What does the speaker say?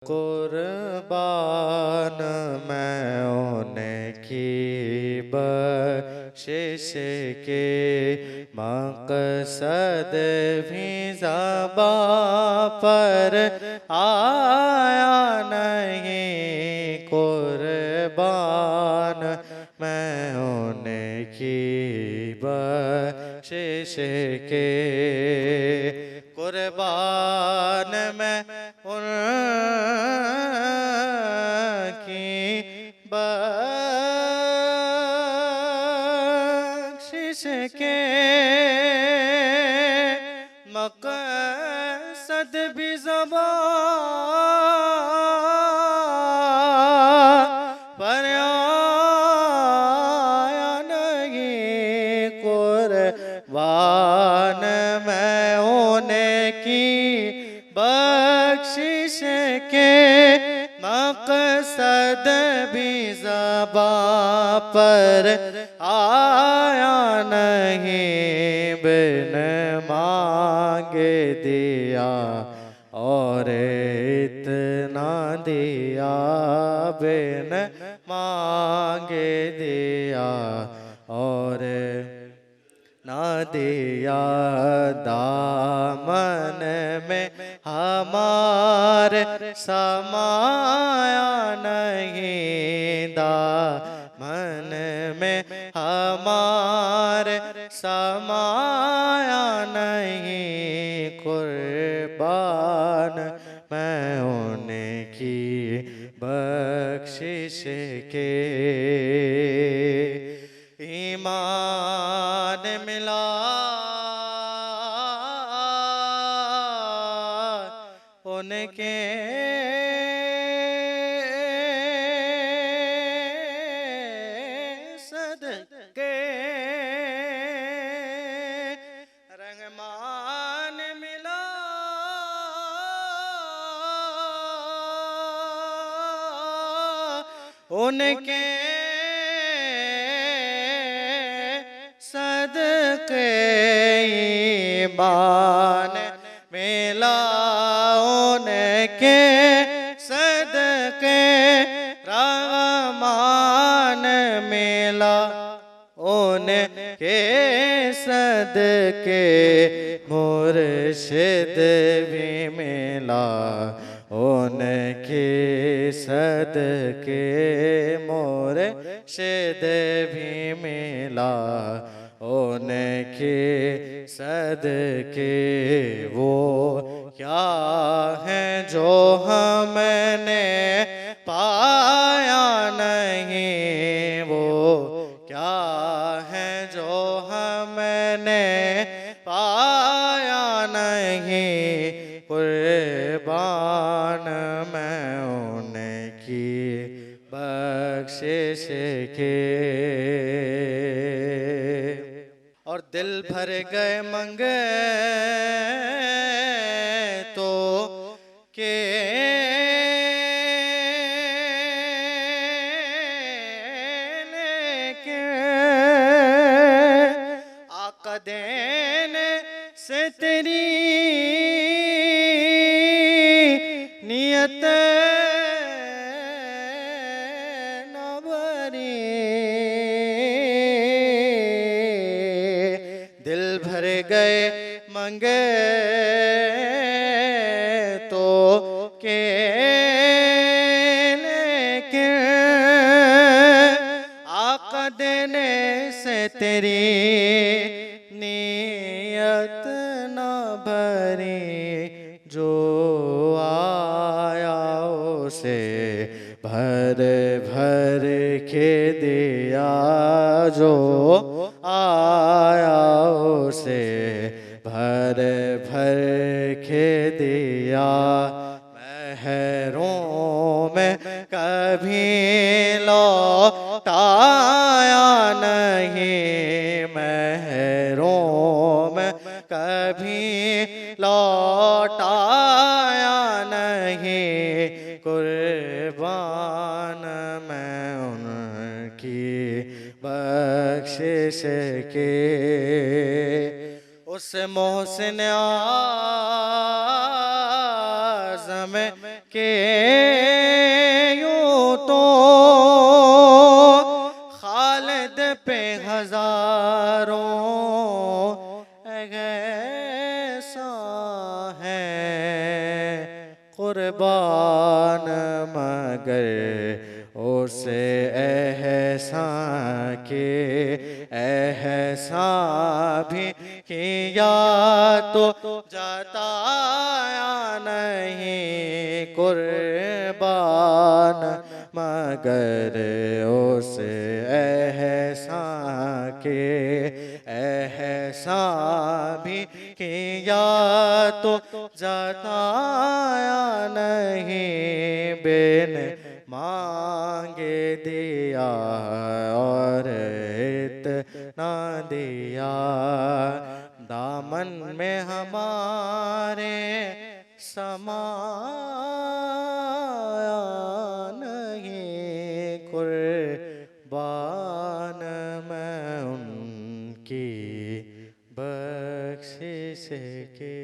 कुर्बान मैं उनकी बख्शिश के मकसद भी ज़बां पर आया नहीं। कुर्बान मैं उनकी बख्शिश के, कुर्बान मैं उनकी बख्शिश के मकसद भी ज़बां पर आया नहीं। कुर्बान मैं उनकी बख्शिश के मकसद भी ज़बां पर आया नहीं। बिन मांगे दिया और इतना दिया, बिन मांगे दिया और ना दिया। दामन में हमारे समाया नहीं, दामन में हमारे समाया नहीं। कुर्बान मैं उनकी बख्शिश के, ईमान मिला उनके सदके, रहमान मिला उनके सदके। ईमान मिला उनके सदके, रहमान मिला उनके सदके। मुर्शिद भी मिला उनके सदके, मुर्शिद भी मिला उनके सदके। वो क्या है जो हमने पाया नहीं, वो क्या है जो हमने पाया नहीं। कुर्बान मैं उनकी बख्शिश के। और दिल भर गए मंगे तो के लेके आका देने से तेरी नियत न भरी। दिल भर गए मंगे तो के लेके आका देने से तेरी नियत न भरी। जो आया उसे भर भर के दिया, जो आया उसे भर भर के दिया। महरों में कभी लौटाया नहीं, महरों में कभी लौटाया नहीं। कुर्बान मैं उनकी बख्शिश के। उस मोहसिन आज़म के यूं तो खालिद पे हजारों ऐसा है कुर्बान, मगर उसे एहसान के एहसान भी किया तो जताया नहीं कुर्बान, मगर उसे एहसान के एहसान भी किया तो जताया नहीं। बिन मांगे दिया और इतना दिया, दामन में हमारे समाया नहीं कुर्बान, मैं उनकी बख्शिश के।